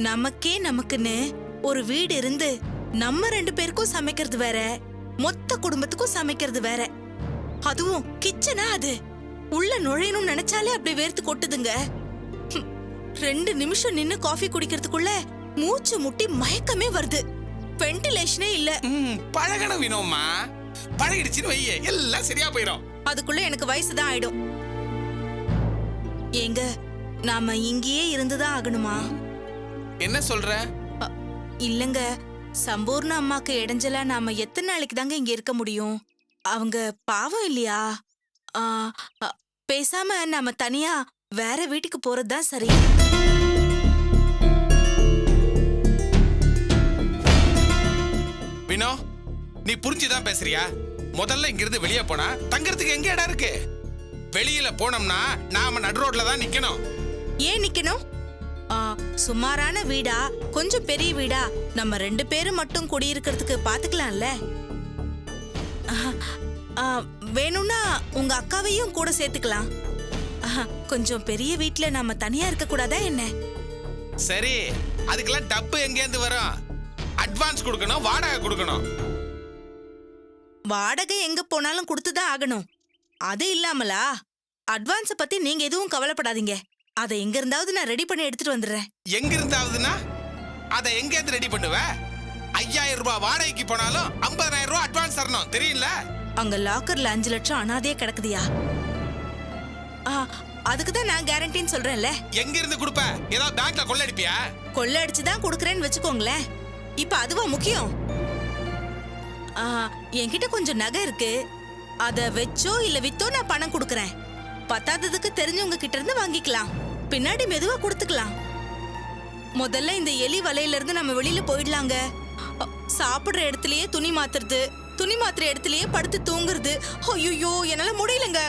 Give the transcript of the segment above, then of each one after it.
நமக்குன்னு ஒரு வீடு இருந்து நம்ம 2 பேருக்கும் சமைக்கிறது வேற, மொத்த குடும்பத்துக்கும் சமைக்கிறது வேற. அதுவும் கிச்சனா அது. உள்ள நுழையணும்னு நினைச்சாலே அப்படி வேர்த்து கொட்டுதுங்க. 2 நிமிஷம் நின்னு காஃபி குடிக்கிறதுக்குள்ள மூச்சு முட்டி மயக்கமே வருது. வென்டிலேஷனே இல்ல. பழகணும் வினோம்மா, பழகிடுச்சுன்னு வையே எல்லாம் சரியா போயிடும். அதுக்குள்ள எனக்கு வயசுதான் ஆயிடும். ஏங்க, நாம இங்கேயே இருந்துதான் ஆகணுமா? என்ன சொல்ற? இல்லங்க, சம்பூர்ண அம்மாக்கு இடைஞ்சலா நாம எத்தனை நாளைக்கு தாங்க இங்க இருக்க முடியும்? அவங்க பாவம் இல்லையா? பேசாம நாம தனியா வேற வீட்டுக்கு போறதுதான் சரி. வினோ, நீ புரிஞ்சுதான் பேசுறியா? முதல்ல இங்கிருந்து வெளியே போனா தங்கறதுக்கு எங்க இடம் இருக்கு? வெளியில போனோம்னா நாம நடு ரோட்ல தான் நிக்கணும். ஏன் நிக்கணும்? சுமாரான வீடா, கொஞ்சம் பெரிய வீடா, நம்ம 2 பேரும் மட்டும் குடியிருக்கிறதுக்கு பாத்துக்கலாம்ல. வேணும்னா உங்க அக்காவையும் கூட சேர்த்துக்கலாம். கொஞ்சம் பெரிய வீட்ல நாம தனியா இருக்க கூடாதா என்ன? சரி, அதுக்கெல்லாம் டப்பு எங்க இருந்து வரும்? அட்வான்ஸ் கொடுக்கணும், வாடகை கொடுக்கணும். வாடகை எங்க போனாலும் கொடுத்துதான் ஆகணும். அது இல்லாமலா? அட்வான்ஸ பத்தி நீங்க எதுவும் கவலைப்படாதீங்க. அதை எங்க இருந்தாவது நான் ரெடி பண்ணி எடுத்துட்டு வந்துடுறேன். எங்க இருந்தாவதுன்னா அதை எங்க இருந்து ரெடி பண்ணுவ? 5000 ரூபாய் வாடகைக்கு போனாலும் 50000 ரூபாய் அட்வான்ஸ் தரணும், தெரியல? அங்க லாக்கர்ல 5 லட்சம் அனாதையே கிடக்குதியா? அதுக்குதான் நான் கேரண்டின்னு சொல்றேன்ல. எங்க இருந்து கொடுப்ப? ஏதாவது பேங்க்ல கொள்ள அடிப்பியா? கொள்ள அடிச்சுதான் கொடுக்கறேன்னு வச்சுக்கோங்களேன். இப்ப அதுவா முக்கியம்? என்கிட்ட கொஞ்சம் நகை இருக்கு. அத வெச்சோ இல்ல வித்தோ நான் பணம் கொடுக்கறேன். பத்தாததுக்கு தெரிஞ்சவங்க கிட்ட இருந்து வாங்கிக்கலாம். பின்னாடி மெதுவா கொடுத்துக்கலாம். முதல்ல இந்த எலி வலையில இருந்து நம்ம வெளியில போயிடலாங்க. சாப்பிடுற இடத்துலயே துணி மாத்துறது, துணி மாத்துற இடத்துலயே படுத்து தூங்குறது. ஐயோ, என்னால முடியலங்க.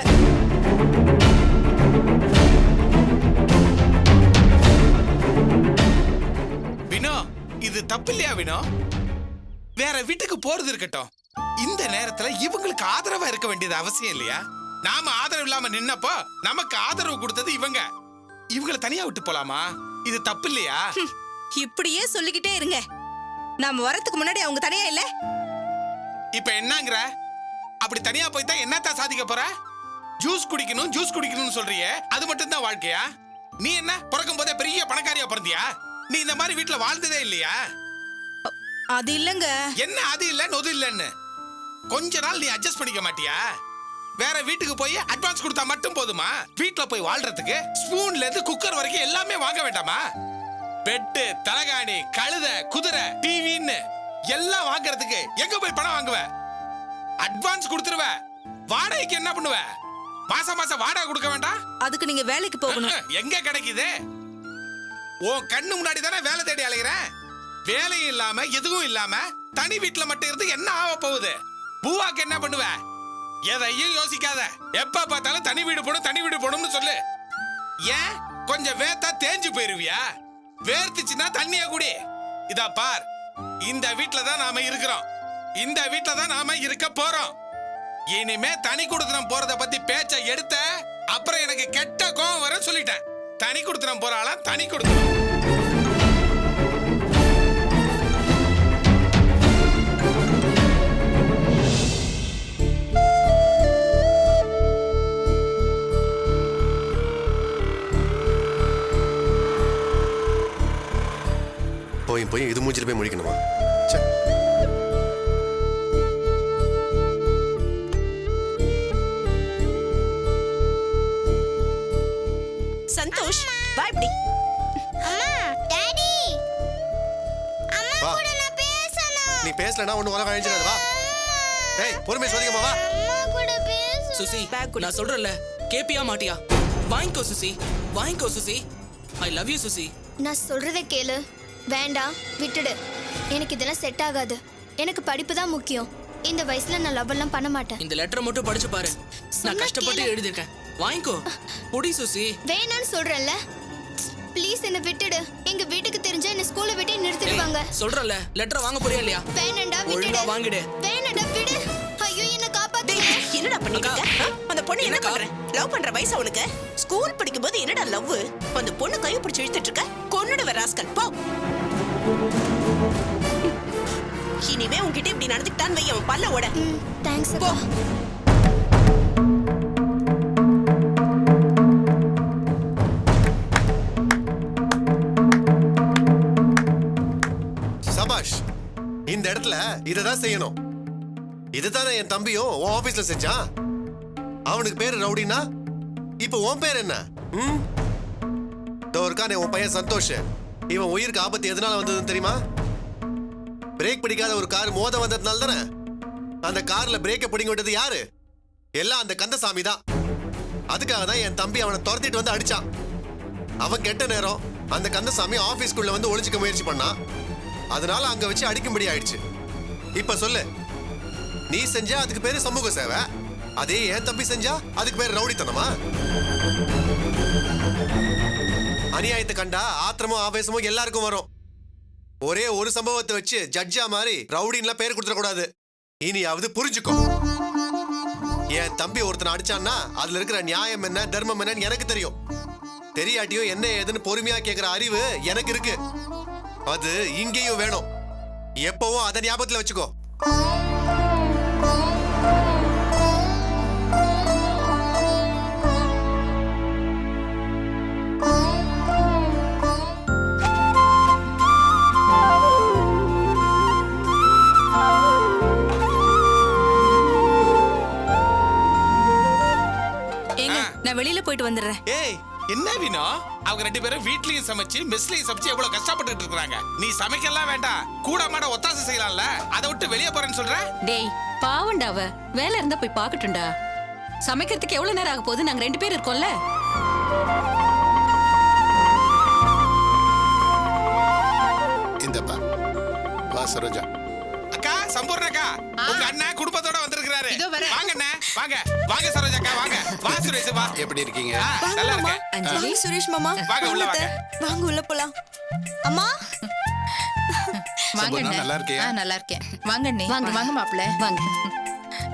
வினோ, இது தப்பு இல்லையா வினோ? வேற வீட்டுக்கு போறது இருக்கட்டும், இந்த நேரத்துல இவங்களுக்கு ஆதரவா இருக்க வேண்டியது அவசியம் இல்லையா? நாம ஆதரவு இல்லாம நின்னப்போ நமக்கு ஆதரவு கொடுத்தது இவங்க. இவங்களை தனியா விட்டு போலாமா? இது தப்பு இல்லையா? இப்படியே சொல்லிக்கிட்டே இருங்க. நாம வரதுக்கு முன்னாடி அவங்க தனியா இல்ல. இப்ப என்னங்கற? அப்படி தனியா போய்த்தா என்னத்தா சாதிக்க போற? ஜூஸ் குடிக்கணும்னு சொல்றியே, அது மட்டும் தான் வாழ்க்கையா? நீ என்ன பிறக்கும் போதே பெரிய பணக்காரியா பிறந்தியா? நீ இந்த மாதிரி வீட்டுல வாழ்ந்ததே இல்லையா? அது இல்லங்க. என்ன அது இல்ல நொது இல்லன்னு? கொஞ்ச நாள் நீ அட்ஜஸ்ட் பண்ணிக்க மாட்டியா? வேற வீட்டுக்கு போய் அட்வான்ஸ் கொடுத்தா மட்டும் போதுமா? வீட்டுல போய் வாழ்றதுக்கு ஸ்பூன்ல இருந்து குக்கர் வரைக்கும் எல்லாமே வாங்க வேண்டாமா? பெட்டு, தலகாணி, கழுதை, குதிரை, டிவின்னு எல்லாம் வாங்குறதுக்கு எங்க போய் பணம் வாங்குவ? அட்வான்ஸ் கொடுத்துருவ. வாடகைக்கு என்ன பண்ணுவ? மாசம் மாசம் வாடகை கொடுக்க வேண்டாம்? அதுக்கு நீங்க வேலைக்கு போகணும். எங்க கிடைக்குது? உன் கண்ணு முன்னாடி தானே வேலை தேடி அலைகிறேன். வேலையும் இல்லாம எதுவும் இல்லாம தனி வீட்டுல மட்டும் இருந்து என்ன ஆக போகுது? பூவாக்கு என்ன பண்ணுவ? எதையும் யோசிக்காத. எப்ப பார்த்தாலும் தனி வீடு போணும்னு சொல்லு. ஏன் கொஞ்சம் வேத்தா தேஞ்சு போயிருவியா? வேர்த்துச்சுன்னா தண்ணிய குடி. இதா பார், இந்த வீட்டுல தான் நாம இருக்கிறோம். இந்த வீட்டுல தான் நாம இருக்க போறோம். இனிமே தனி குடுத்தனம் போறத பத்தி பேச்ச எடுத்த அப்புறம் எனக்கு கெட்ட கோவம் வர சொல்லிட்டேன். தனி குடுத்தனம் போறாளா? தனி குடுத்தனம். போய் இது மூஞ்சில போய் முடிக்கணுமா? சந்தோஷ், வா இப்படி. அம்மா, டாடி. அம்மா கூட நான் பேசணும். நீ பேசலனா ஒண்ணு உலகம் அழிஞ்சிராது. வா. டேய், பொறுமையா சோதிக்கமா வா. அம்மா கூட பேசு. சுசி, நான் சொல்றேன்ல, கேப்பியா மாட்டியா? வாங்கிக்கோ சுசி, வாங்கிக்கோ Suchi. I love you Suchi. நான் சொல்றதை கேளு. வேண்டாம், விட்டுடு. எனக்கு இதெல்லாம் செட் ஆகாது. எனக்கு படிப்பு தான் முக்கியம். இந்த வயசுல நான் லவ் எல்லாம் பண்ண மாட்டேன். இந்த லெட்டரை மட்டும் படிச்சு பாரு. நான் கஷ்டப்பட்டு எழுதிருக்கேன். வாங்கிக்கோ. புடி சுசி. வேணான்னு சொல்றேன்ல. ப்ளீஸ் என்ன விட்டுடு. எங்க வீட்டுக்கு தெரிஞ்சா என்ன ஸ்கூல்ல விட்டு நிறுத்திடுவாங்க. சொல்றேன்ல, லெட்டரை வாங்க போறியா இல்லையா? வேணாம்டா, விட்டுடு. ஒழுங்கா வாங்கிடு. வேணாம்டா, விடு. ஐயோ, என்ன காப்பாத்துங்க. என்னடா பண்ணிட்டு இருக்க? அந்த பொண்ணு என்ன என்னக்கா? பண்ற லவ் பண்ற வயசு அவனுக்கு ஸ்கூல் படிக்கும்போது என்னடா லவ் அந்த பொண்ணு கையை பிடிச்சு இழுத்துட்டு இருக்க கொன்னுடுவ ராஸ்கல் போ இனிமே உன்கிட்ட இப்படி நடந்துக்கிட்டான்னு வை அவன் பல்ல ஓட தேங்க்ஸ் அக்கா. சபாஷ், இந்த இடத்துல இததான் செய்யணும். இதுதானே என் தம்பியும் உன் ஆபீஸ்ல செஞ்சான். அவனுக்கு பேரு ரவுடினா இப்ப உன் பேர் என்ன? இருக்கானே உன் பையன் சந்தோஷ். இவன் உயிருக்கு ஆபத்து எதனால வந்ததுன்னு தெரியுமா? பிரேக் பிடிக்காத ஒரு கார் மோத வந்ததுனால தானே. அந்த கார்ல பிரேக்கை பிடிங்க விட்டது யாரு? எல்லாம் அந்த கந்தசாமி தான். அதுக்காக தான் என் தம்பி அவனை துரத்திட்டு வந்து அடிச்சான். அவன் கெட்ட நேரம் அந்த கந்தசாமி ஆபீஸ்க்குள்ள வந்து ஒளிச்சுக்க முயற்சி பண்ணான். அதனால அங்க வச்சு அடிக்கும்படி ஆயிடுச்சு. இப்ப சொல்லு, நீ செஞ்சா அதுக்கு பேரு சமூக சேவை, அதே என் தம்பி செஞ்சா அதுக்கு பேரு ரவுடித்தனமா? அநியாயத்தை கண்டா ஆத்திரமும் ஆவேசமும் எல்லாருக்கும் வரும். ஒரே ஒரு சம்பவத்தை வச்சு ஜட்ஜா மாதிரி ரவுடின்லாம் பேர் கொடுத்துட கூடாது. இனியாவது புரிஞ்சுக்கோ. என் தம்பி ஒருத்தனை அடிச்சான்னா அதுல இருக்கிற நியாயம் என்ன தர்மம் என்னன்னு எனக்கு தெரியும். தெரியாட்டியும் என்ன ஏதுன்னு பொறுமையா கேட்கிற அறிவு எனக்கு இருக்கு. அது இங்கேயும் வேணும். எப்பவும் அதை ஞாபகத்துல வச்சுக்கோ. ஏங்க நான் வெளியில போயிட்டு வந்துடுறேன். ஏய் என்ன வினோ, அவங்க ரெண்டு பேரும் வீட்லயும் சமைச்சு மெஸ்லயும் சமைச்சு எவ்வளவு கஷ்டப்பட்டுட்டு இருக்காங்க. நீ சமைக்கலாம் வேண்டாம், கூட மாட ஒத்தாசை செய்யலாம்ல. அதை விட்டு வெளியே போறேன்னு சொல்ற? டேய் பாவண்டாவ வேலை இருந்தா போய் பாக்கட்டும்டா. சமைக்கிறதுக்கு எவ்வளவு நேரம் ஆக போகுது? நாங்க 2 பேர் இருக்கோம்ல. இந்தப்பா வா சரோஜா. அக்கா சம்பூர்ணக்கா, உங்க அண்ணன் குடும்பத்தோட வந்திருக்காரு. வாங்க அண்ணா, வாங்க வாங்க சரோஜாக்கா, வாங்க வா சுரேஷ் வா. எப்படி இருக்கீங்க? நல்லா இருக்கேன். அஞ்சலி, சுரேஷ் மாமா வாங்க உள்ள வாங்க. வாங்க உள்ள போலாம். அம்மா சம்பூர்ணா, நல்லா இருக்கியா? நல்லா இருக்கேன். வாங்க அண்ணே. வாங்க. வாங்க மாப்பிள்ள. வாங்க.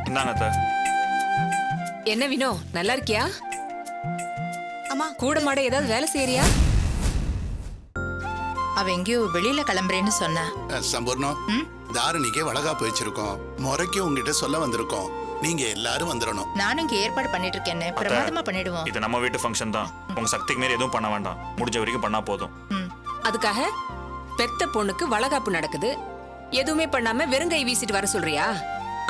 இந்தாங்க அத்தை. என்ன வினோ, நல்லா இருக்கியா? அம்மா கூட மாட ஏதாவது வேலை செய்யறியா? அவ எங்கேயோ வெளியில கிளம்புறேன்னு சொன்னா. சம்பூர்ணம், தாரணிக்கே வளகாப்பு வச்சிருக்கோம். முறைக்கு உங்ககிட்ட சொல்ல வந்திருக்கோம். நீங்க எல்லாரும் வந்துடணும். நானும் இங்க ஏற்பாடு பண்ணிட்டு இருக்கேன்னு. பிரமாதமா பண்ணிடுவோம். இது நம்ம வீட்டு ஃபங்க்ஷன் தான். உங்க சக்திக்கு மீறி எதுவும் பண்ண வேண்டாம். முடிஞ்ச வரைக்கும் பண்ணா போதும். அதுக்காக பெத்த பொண்ணுக்கு வளகாப்பு நடக்குது, எதுவுமே பண்ணாம வெறுங்கை வீசிட்டு வர சொல்றியா?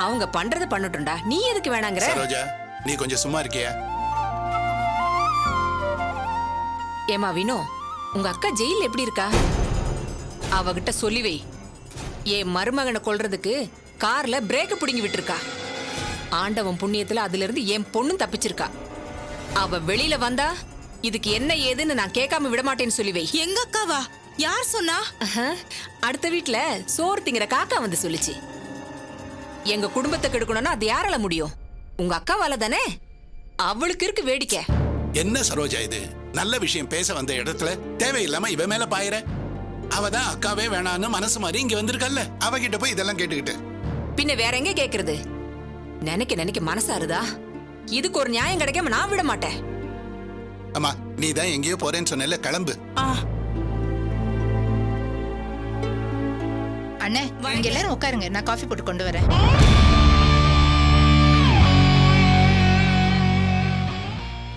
அவங்க பண்றத பண்ணட்டும்டா, நீ எதுக்கு வேணாங்கற? சரோஜா, நீ கொஞ்சம் சும்மா இருக்கியா? ஏமா வினோ, உங்க அக்கா ஜெயில எப்படி இருக்கா? அவகிட்ட சொல்லி வை, என் மருமகனை கொல்றதுக்கு கார்ல பிரேக்க புடுங்கி விட்டுருக்கா. ஆண்டவன் புண்ணியத்துல அதுல இருந்து என் பொண்ணும் தப்பிச்சிருக்கா. அவ வெளியில வந்தா இதுக்கு என்ன ஏதுன்னு நான் கேட்காம விட மாட்டேன்னு சொல்லி வை. எங்க அக்காவா? யார் சொன்னா? அடுத்த வீட்ல சோறு திங்கிற காக்கா வந்து சொல்லுச்சு. எங்க குடும்பத்தை கெடுக்கணும்னா அது யாரால முடியும்? உங்க அக்காவால தானே. அவளுக்கு இருக்கு வேடிக்கை. என்ன சரோஜா இது? நல்ல விஷயம் பேச வந்த இடத்துல தேவையில்லாம இவ மேல பாயிர. அவதான் அக்காவே வேணான்னு மனசு மாதிரி இங்க வந்திருக்கல்ல, அவகிட்ட போய் இதெல்லாம் கேட்டுக்கிட்டு. பின்ன வேற எங்க கேக்குறது? நினைக்க நினைக்க மனசாருதா. இதுக்கு ஒரு நியாயம் கிடைக்காம நான் விட மாட்டேன். அம்மா, நீ தான் எங்கேயோ போறேன்னு சொன்னல, கிளம்பு. அண்ணே, இங்க எல்லாரும் உட்காருங்க. நான் காஃபி போட்டு கொண்டு வரேன்.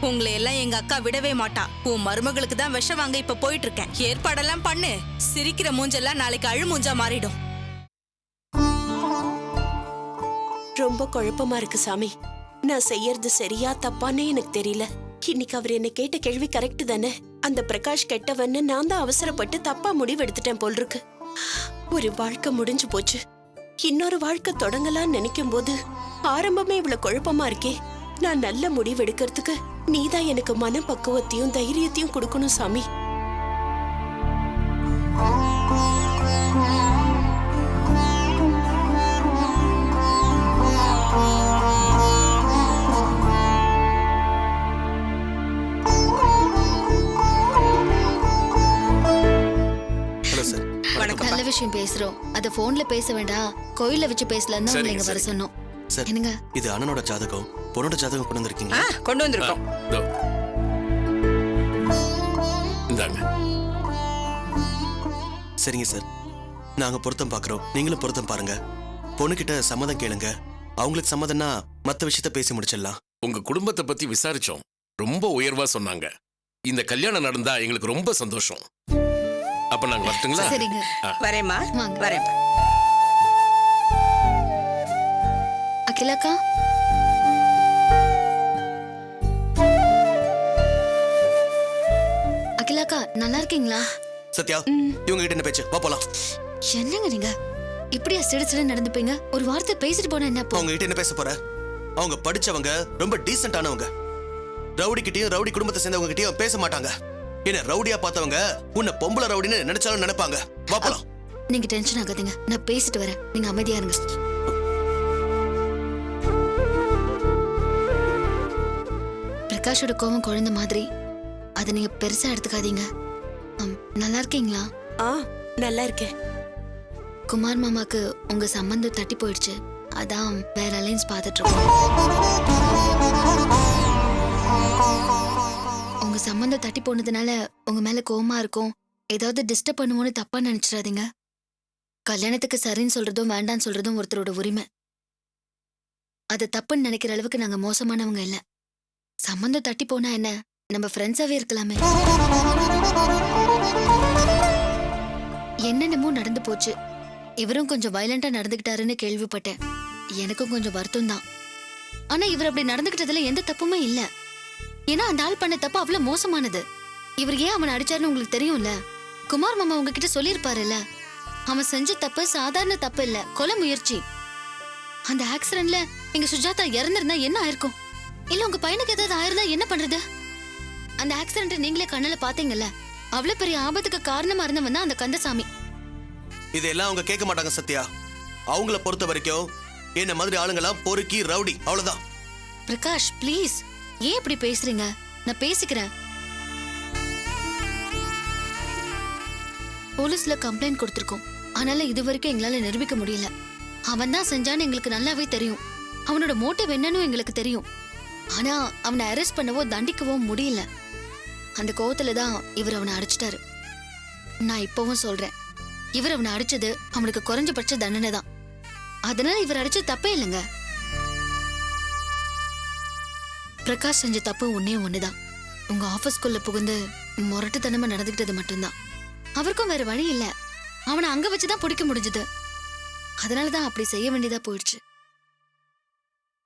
உங்களை எல்லாம் எங்க அக்கா விடவே மாட்டா. உன் மருமகளுக்கு தான் விஷம் வாங்க இப்ப போயிட்டு இருக்கேன். ஏற்பாடெல்லாம் பண்ணு. சிரிக்கிற மூஞ்செல்லாம் நாளைக்கு அழு மூஞ்சா மாறிடும். ரொம்ப குழப்பமா இருக்கு சாமி. நான் செய்யறது சரியா தப்பான்னு எனக்கு தெரியல. இன்னைக்கு அவர் என்ன கேட்ட கேள்வி கரெக்ட் தானே? அந்த பிரகாஷ் கெட்டவன்னு நான் தான் அவசரப்பட்டு தப்பா முடிவு எடுத்துட்டேன் போல் இருக்கு. ஒரு வாழ்க்கை முடிஞ்சு போச்சு, இன்னொரு வாழ்க்கை தொடங்கலாம்னு நினைக்கும் போது ஆரம்பமே இவ்வளவு குழப்பமா இருக்கே. நான் நல்ல முடிவு எடுக்கிறதுக்கு நீதான் எனக்கு மனப்பக்குவத்தையும் தைரியத்தையும் கொடுக்கணும் சாமி. நல்ல விஷயம் பேசுறோம். அத போன்ல பேச வேண்டாம், கோயில்ல வச்சு பேசலாம் தான் இங்க வர சொன்னோம். சார் என்னங்க இது அண்ணனோட ஜாதகம் பொண்ணோட ஜாதகம் கொண்டு வந்திருக்கீங்க கொண்டு வந்திருக்கோம். இதோ. இந்தாங்க. சரிங்க சார் நாங்க பொருத்தம் பார்க்குறோம் நீங்களும் பொருத்தம் பாருங்க பொண்ணுகிட்ட சம்மதம் கேளுங்க அவங்களுக்கு சம்மதம்னா மற்ற விஷயத்த பேசி முடிச்சிடலாம். உங்க குடும்பத்தை பத்தி விசாரிச்சோம். ரொம்ப உயர்வா சொன்னாங்க. இந்த கல்யாணம் நடந்தா எங்களுக்கு ரொம்ப சந்தோஷம். அப்ப நாங்க வரட்டுங்களா? சரிங்க வரேம்மா. வாங்க. வரேன். அகிலாக்கா அகிலாக்கா நல்லா இருக்கீங்களா? சத்யா இவங்க கிட்ட என்ன பேச்சு வா போலாம். என்னங்க நீங்க இப்படியா சிடு நடந்துப்பீங்க? ஒரு வார்த்தை பேசிட்டு போனா என்ன அவங்க கிட்ட என்ன பேச போற? அவங்க படிச்சவங்க ரொம்ப டீசென்டானவங்க. ரவுடி கிட்டயும் ரவுடி குடும்பத்தை சேர்ந்தவங்க கிட்டயும் பேச மாட்டாங்க. என்ன ரவுடியா பார்த்தவங்க உன்னை பொம்பளை ரவுடின்னு நினைச்சாலும் நினைப்பாங்க. வா போலாம். நீங்க டென்ஷன் ஆகாதீங்க, நான் பேசிட்டு வரேன், நீங்க அமைதியா இருங்க. பிரகாஷோட கோவம் குழந்தை மாதிரி, அதை நீங்க பெருசா எடுத்துக்காதீங்க. நல்லா இருக்கீங்களா? நல்லா இருக்கேன். குமார் மாமாக்கு உங்க சம்பந்தம் தட்டி போயிடுச்சு, அதான் வேற அலைன்ஸ் பார்த்துட்டு இருக்கோம். உங்க சம்பந்தம் தட்டி போனதுனால உங்க மேல கோவமா இருக்கும், ஏதாவது டிஸ்டர்ப் பண்ணுவோன்னு தப்பா நினைச்சிடாதீங்க. கல்யாணத்துக்கு சரின்னு சொல்றதும் வேண்டான்னு சொல்றதும் ஒருத்தரோட உரிமை. அது தப்புன்னு நினைக்கிற அளவுக்கு நாங்க மோசமானவங்க இல்ல. சம்பந்தம் தட்டி போனா என்ன, நம்ம ஃப்ரெண்ட்ஸாவே இருக்கலாமே. என்னென்னமோ நடந்து போச்சு. இவரும் கொஞ்சம் வயலண்டா நடந்துகிட்டாருன்னு கேள்விப்பட்டேன். எனக்கும் கொஞ்சம் வருத்தம் தான். ஆனா இவர் அப்படி நடந்துகிட்டதுல எந்த தப்புமே இல்ல. ஏன்னா அந்த ஆள் பண்ண தப்பு அவ்வளவு மோசமானது. இவர் ஏன் அவனை அடிச்சாருன்னு உங்களுக்கு தெரியும்ல. குமார் மாமா உங்ககிட்ட சொல்லியிருப்பாருல்ல, அவன் செஞ்ச தப்பு சாதாரண தப்பு இல்ல, கொலை முயற்சி. அந்த ஆக்சிடென்ட்ல எங்க சுஜாதா இறந்திருந்தா என்ன ஆயிருக்கும்? இல்ல உங்க பையனுக்கு ஏதாவது ஆயிருந்தா என்ன பண்றது? அந்த ஆக்சிடென்ட் நீங்களே கண்ணுல பாத்தீங்கல்ல, அவ்வளவு பெரிய ஆபத்துக்கு காரணமா இருந்தவன் தான் அந்த கந்தசாமி. இதெல்லாம் அவங்க கேட்க மாட்டாங்க சத்யா. அவங்கள பொறுத்த வரைக்கும் என்ன மாதிரி ஆளுங்கெல்லாம் பொறுக்கி ரவுடி அவ்வளவுதான். பிரகாஷ் ப்ளீஸ், ஏன் இப்படி பேசுறீங்க? நான் பேசிக்கிறேன். போலீஸ்ல கம்ப்ளைண்ட் கொடுத்திருக்கோம், ஆனால இது வரைக்கும் எங்களால நிரூபிக்க முடியல. அவன் தான் செஞ்சான்னு எங்களுக்கு நல்லாவே தெரியும். அவனோட மோட்டிவ் என்னன்னு எங்களுக்கு தெரியும். ஆனா அவனை அரெஸ்ட் பண்ணவோ தண்டிக்கவோ முடியல. அந்த கோவத்துல தான் இவர் அவனை அடிச்சிட்டாரு. நான் இப்பவும் சொல்றேன், இவர் அவனை அடிச்சது அவனுக்கு குறைஞ்சபட்ச தண்டனை தான். அதனால இவர் அடிச்சது தப்பே இல்லைங்க. பிரகாஷ் செஞ்ச தப்பு ஒன்னே ஒண்ணுதான், உங்க ஆபீஸ்குள்ள புகுந்து முரட்டுத்தனமா நடந்துகிட்டது மட்டும்தான். அவருக்கும் வேற வழி இல்ல, அவனை அங்க வச்சுதான் பிடிக்க முடிஞ்சது. அதனாலதான் அப்படி செய்ய வேண்டியதா போயிடுச்சு.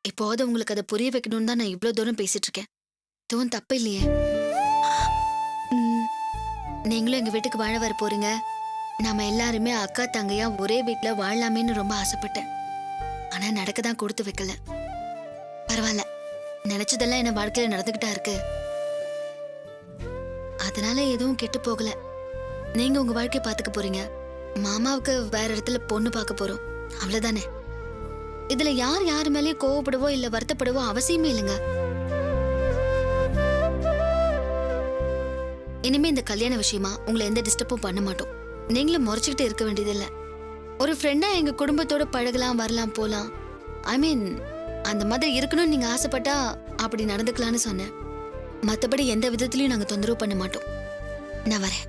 இப்போது உங்களுக்கு அதை புரிய வைக்கணும்னு தான் நான் இவ்வளவு தூரம் பேசிட்டு இருக்கேன். இதுவும் தப்பு இல்லையே. நீங்களும் எங்க வீட்டுக்கு வாழ வர போறீங்க. நாம எல்லாருமே அக்கா தங்கையா ஒரே வீட்டுல வாழலாமேன்னு ரொம்ப ஆசைப்பட்டேன். ஆனா நடக்கதான் கொடுத்து வைக்கல. பரவாயில்ல, நினைச்சதெல்லாம் என்ன வாழ்க்கையில நடந்துகிட்டா இருக்கு. அதனால எதுவும் கெட்டு போகல. நீங்க உங்க வாழ்க்கைய பாத்துக்க போறீங்க, மாமாவுக்கு வேற இடத்துல பொண்ணு பார்க்க போறோம், அவ்வளவுதானே. இதுல யார் மேலயும் கோவப்படவோ இல்ல வருத்தப்படவோ அவசியமே இல்லைங்க. இனிமே இந்த கல்யாண விஷயமா உங்களை எந்த டிஸ்டர்பும் பண்ண மாட்டோம். நீங்களும் முறைச்சுக்கிட்டு இருக்க வேண்டியதில்லை. ஒரு ஃப்ரெண்டா எங்க குடும்பத்தோட பழகலாம், வரலாம், போலாம். ஐ மீன் அந்த மாதிரி இருக்கணும்னு நீங்க ஆசைப்பட்டா அப்படி நடந்துக்கலாம்னு சொன்னேன். மத்தபடி எந்த விதத்திலயும் நாங்க தொந்தரவு பண்ண மாட்டோம். நான் வரேன்.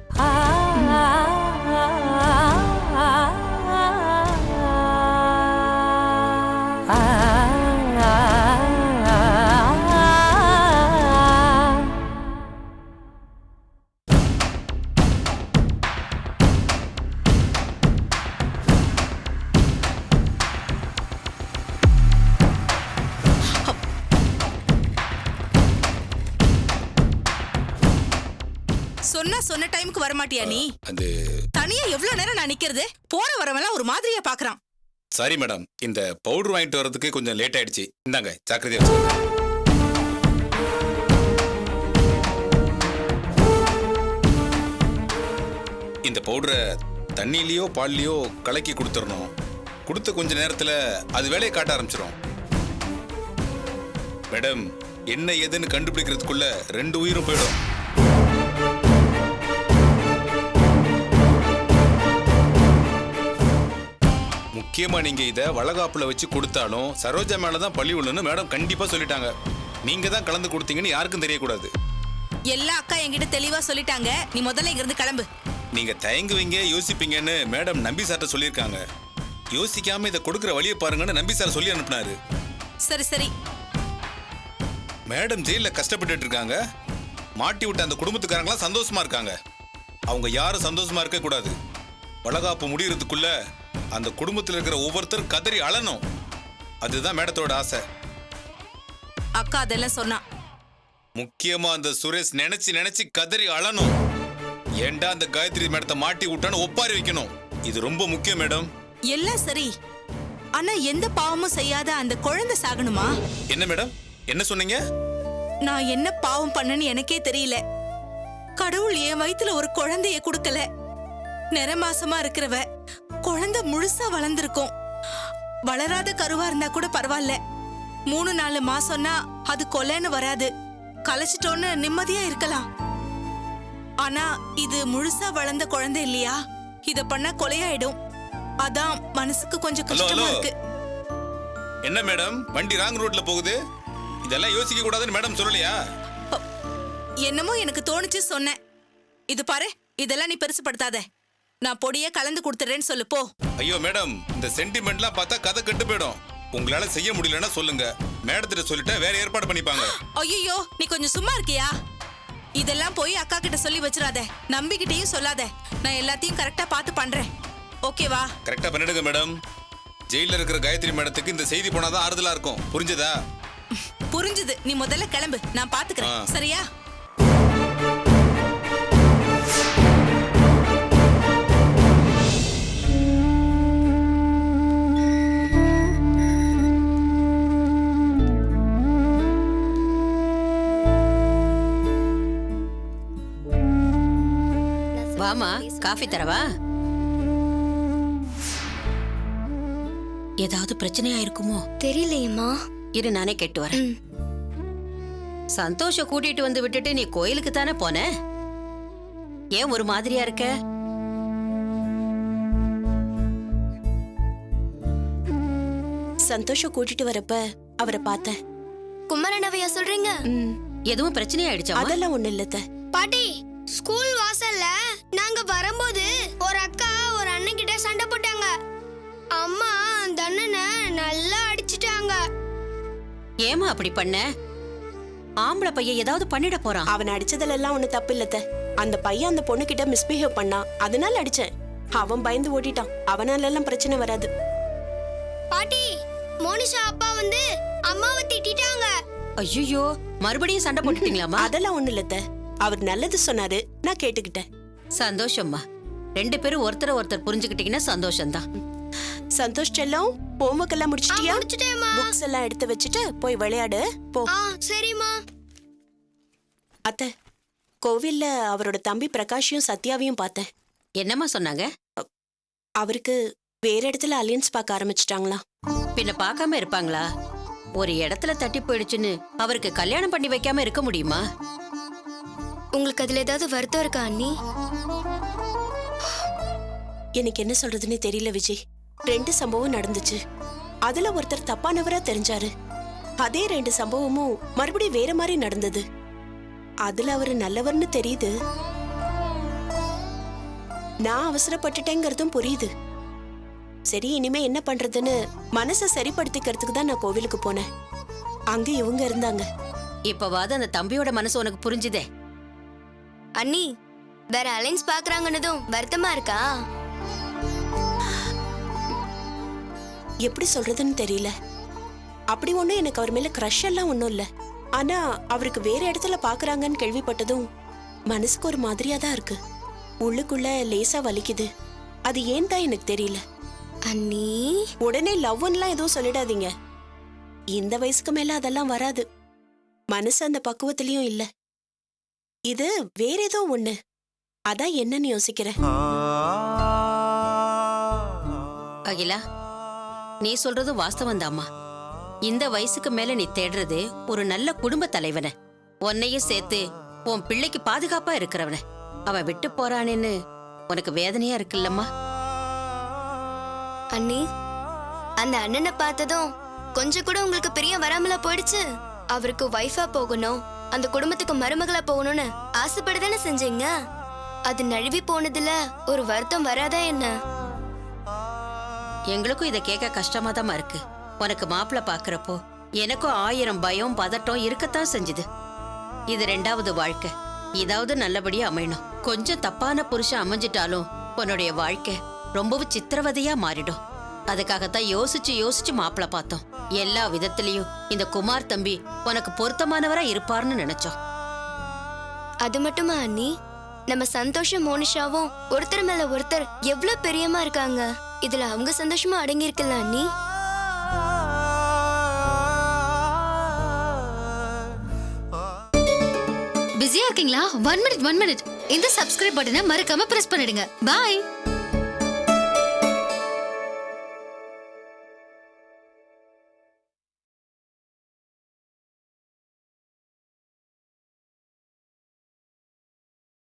சொன்ன டைமுக்கு வரமாட்டியா நீ? அது தனியா எவ்வளவு நேரம் நான் நிக்கிறது? போற வரவெல்லாம் ஒரு மாதிரியா பாக்குறான். சாரி மேடம், இந்த பவுடர் வாங்கிட்டு வரதுக்கு கொஞ்சம் லேட் ஆயிடுச்சு. இந்தாங்க, ஜாக்கிரதையா வச்சுக்கோங்க. இந்த பவுடரை தண்ணியிலயோ பால்லையோ கலக்கி கொடுத்துடணும். கொடுத்த கொஞ்ச நேரத்துல அது வேலையை காட்ட ஆரம்பிச்சிடும். மேடம், என்ன ஏதுன்னு கண்டுபிடிக்கிறதுக்குள்ள 2 உயிரும் போயிடும். முக்கியமா நீங்க இத வளகாப்புல வச்சு கொடுத்தாலும் சரோஜா மேலதான் பழி விழுன்னு மேடம் கண்டிப்பா சொல்லிட்டாங்க. நீங்க தான் கலந்து கொடுத்தீங்கன்னு யாருக்கும் தெரியக்கூடாது. எல்லா அக்கா என்கிட்ட தெளிவா சொல்லிட்டாங்க. நீ முதல்ல இங்க இருந்து கிளம்பு. நீங்க தயங்குவீங்க யோசிப்பீங்கன்னு மேடம் நம்பி சார்ட்ட சொல்லியிருக்காங்க. யோசிக்காம இதை கொடுக்குற வழியை பாருங்கன்னு நம்பி சார் சொல்லி அனுப்புனாரு. சரி சரி. மேடம் ஜெயில கஷ்டப்பட்டுட்டு இருக்காங்க. மாட்டி விட்ட அந்த குடும்பத்துக்காரங்களாம் சந்தோஷமா இருக்காங்க. அவங்க யாரும் சந்தோஷமா இருக்க கூடாது. வளகாப்பு முடியறதுக்குள்ள அந்த குடும்பத்தில் இருக்கிற ஒவ்வொருத்தரும் கதறி அழணும். அதுதான் மேடத்தோட ஆசை. அக்கா அதெல்லாம் சொன்னா. முக்கியமா அந்த சுரேஷ் நினைச்சு நினைச்சு கதறி அழணும். ஏண்டா அந்த காயத்ரி மேடத்தை மாட்டி விட்டான்னு ஒப்பாரி வைக்கணும். இது ரொம்ப முக்கியம் மேடம். எல்லாம் சரி. ஆனா எந்த பாவமும் செய்யாத அந்த குழந்தை சாகணுமா? என்ன மேடம் என்ன சொன்னீங்க? நான் என்ன பாவம் பண்ணேன்னு எனக்கே தெரியல. கடவுள் என் வயித்துல ஒரு குழந்தைய கொடுக்கல. நிறமாசமா இருக்கிறவ குழந்தை முழுசா வளர்ந்திருக்கும். வளராத கருவா இருந்தா கூட பரவாயில்ல. 3-4 மாசம்னா அது கொலைன்னு வராது. கலைச்சிட்டோன்னு நிம்மதியா இருக்கலாம். ஆனா இது முழுசா வளர்ந்த குழந்தை இல்லையா? இத பண்ணா கொலையாயிடும். அதான் மனசுக்கு கொஞ்சம் கஷ்டமா இருக்கு. என்ன மேடம் வண்டி ராங் ரோட்ல போகுது? இதெல்லாம் யோசிக்க கூடாதுன்னு மேடம் சொல்லலையா? என்னமோ எனக்கு தோணுச்சு சொன்னேன். இது பாரு, இதெல்லாம் நீ பெருசுப்படுத்தாத. நான் பொடியே கலந்து கொடுத்துறேன்னு சொல்லு போ. ஐயோ மேடம், இந்த சென்டிமெண்ட்லாம் பார்த்தா கதை கெட்டு போயிடும். உங்களால செய்ய முடியலன்னா சொல்லுங்க. மேடத்திட்ட சொல்லிட்டு வேற ஏற்பாடு பண்ணிப்பாங்க. ஐயோ, நீ கொஞ்சம் சும்மா இருக்கியா? இதெல்லாம் போய் அக்கா கிட்ட சொல்லி வச்சிராத. நம்பிக்கிட்டையும் சொல்லாத. நான் எல்லாத்தையும் கரெக்டா பார்த்து பண்றேன். ஓகேவா? கரெக்டா பண்ணிடுங்க மேடம். ஜெயில இருக்கிற காயத்ரி மேடத்துக்கு இந்த செய்தி போனாதான் ஆறுதலா இருக்கும். புரிஞ்சதா? புரிஞ்சுது. நீ முதல்ல கிளம்பு, நான் பாத்துக்கிறேன். சரியா? வாமா, காஃபி தரவா? ஏதாவது பிரச்சனையா இருக்குமோ தெரியலையேம்மா. இரு, நானே கேட்டு வரேன். சந்தோஷ கூட்டிட்டு வந்து விட்டுட்டு நீ கோயிலுக்கு தானே போன? ஏன் ஒரு மாதிரியா இருக்க? சந்தோஷ கூட்டிட்டு வரப்ப அவரை பார்த்தேன். குமரனவையா சொல்றீங்க? எதுவும் பிரச்சனை ஆயிடுச்சா? அதெல்லாம் ஒண்ணு இல்ல. பாட்டி, ஸ்கூல் வாசல்ல நாங்க வரும்போது ஒரு அக்கா ஒரு அண்ணன் கிட்ட சண்டை போட்டாங்க. அம்மா அந்த அண்ணனை நல்லா அடிச்சிட்டாங்க. ஏமா அப்படி பண்ண? ஆம்பளை பையன் ஏதாவது பண்ணிட போறான். அவன் அடிச்சதுல எல்லாம் ஒண்ணு தப்பு இல்ல. அந்த பையன் அந்த பொண்ணு கிட்ட மிஸ்பிஹேவ் பண்ணான், அதனால அடிச்சேன். அவன் பயந்து ஓடிட்டான். அவனால எல்லாம் பிரச்சனை வராது. பாட்டி, மோனிஷா அப்பா வந்து அம்மாவை திட்டிட்டாங்க. ஐயோ, மறுபடியும் சண்டை போட்டுட்டீங்களாமா? அதெல்லாம் ஒண்ணு இல்ல. அவர் நல்லது சொன்னாரு, நான் கேட்டுக்கிட்டேன். சந்தோஷம்மா. 2 பேரும் ஒருத்தர ஒருத்தர் புரிஞ்சுக்கிட்டீங்கன்னா சந்தோஷம்தான். சந்தோஷ் செல்லம், ஹோம்வொர்க் எல்லாம் முடிச்சிட்டியா? முடிச்சிட்டேம்மா. புக்ஸ் எல்லாம் எடுத்து வச்சுட்டு போய் விளையாடு போ. சரிம்மா. அத்தை, கோவில்ல அவரோட தம்பி பிரகாஷையும் சத்யாவையும் பார்த்தேன். என்னம்மா சொன்னாங்க? அவருக்கு வேற இடத்துல அலையன்ஸ் பார்க்க ஆரம்பிச்சிட்டாங்களாம். பின்ன பார்க்காம இருப்பாங்களா? ஒரு இடத்துல தட்டி போயிடுச்சுன்னு அவருக்கு கல்யாணம் பண்ணி வைக்காம இருக்க முடியுமா? உங்களுக்கு அதுல ஏதாவது வருத்தம் இருக்கா அண்ணி? எனக்கு என்ன சொல்றதுன்னு தெரியல விஜய். 2 சம்பவம் நடந்துச்சு. அதுல ஒருத்தர் தப்பானவரா தெரிஞ்சாரு. அதே 2 சம்பவமும் மறுபடியும் வேற மாதிரி நடந்தது. அதுல அவரு நல்லவர்னு தெரியுது. நான் அவசரப்பட்டுட்டேங்கிறதும் புரியுது. சரி, இனிமே என்ன பண்றதுன்னு மனசை சரிப்படுத்திக்கிறதுக்கு தான் நான் கோவிலுக்கு போனேன். அங்க இவங்க இருந்தாங்க. இப்பவாது அந்த தம்பியோட மனசு உனக்கு புரிஞ்சுதே. அண்ணி, வேற அலைன்ஸ் பாக்குறாங்கன்னதும் வருத்தமா இருக்கா? எப்படி சொல்றதுன்னு தெரியல. அப்படி ஒண்ணும் எனக்கு அவர் மேல கிரஷ் எல்லாம் ஒண்ணும் இல்ல. ஆனா அவருக்கு வேற இடத்துல பாக்குறாங்கன்னு கேள்விப்பட்டதும் மனசுக்கு ஒரு மாதிரியா தான் இருக்கு. உள்ளுக்குள்ள லேசா வலிக்குது. அது ஏன் தான் எனக்கு தெரியல. அண்ணி, உடனே லவ்லாம் எதுவும் சொல்லிடாதீங்க. இந்த வயசுக்கு மேல அதெல்லாம் வராது. மனசு அந்த பக்குவத்திலயும் இல்ல. இது வேற ஏதோ ஒண்ணு. அதான் என்னன்னு யோசிக்கிறேன். அகிலா, நீ சொல்றது வாஸ்தவம் தாம்மா. இந்த வயசுக்கு மேல நீ தேடுறது ஒரு நல்ல குடும்ப தலைவனை, உன்னையும் சேர்த்து உன் பிள்ளைக்கு பாதுகாப்பா இருக்கிறவன. அவன் விட்டு போறானேன்னு உனக்கு வேதனையா இருக்குல்லம்மா? அண்ணி, அந்த அண்ணனை பார்த்ததும் கொஞ்சம் கூட உங்களுக்கு பிரியம் வராமலா போயிடுச்சு? அவருக்கு வைஃபா போகணும், அந்த குடும்பத்துக்கு மருமகளா போகணும்னு ஆசைப்படதானே செஞ்சீங்க. அது நழுவி போனதுல ஒரு வருத்தம் வராதா என்ன? எங்களுக்கும் இதை கேட்க கஷ்டமா தான் இருக்கு. உனக்கு மாப்பிள்ளை பாக்குறப்போ எனக்கும் 1000 பயம் பதட்டம் இருக்கத்தான் செஞ்சுது. இது 2வது வாழ்க்கை, இதாவது நல்லபடியா அமையணும். கொஞ்சம் தப்பான புருஷன் அமைஞ்சிட்டாலும் உன்னுடைய வாழ்க்கை ரொம்பவும் சித்திரவதையா மாறிடும். அதுக்காகத்தான் யோசிச்சு யோசிச்சு மாப்பிள்ளை பார்த்தோம். எல்லா விதத்திலையும் இந்த குமார் தம்பி உனக்கு பொருத்தமானவரா இருப்பார்னு நினைச்சோம். அது மட்டுமா அண்ணி? நம்ம சந்தோஷம் மோனிஷாவும் ஒருத்தர் மேல ஒருத்தர் எவ்வளவு பிரியமா இருக்காங்க. இதுல அவங்க சந்தோஷமா அடங்கி இருக்குல்ல அண்ணி? பிஸியா இருக்கீங்களா? 1 மினிட் இந்த சப்ஸ்கிரைப் பட்டனை மறக்காம பிரஸ் பண்ணிடுங்க. பாய்.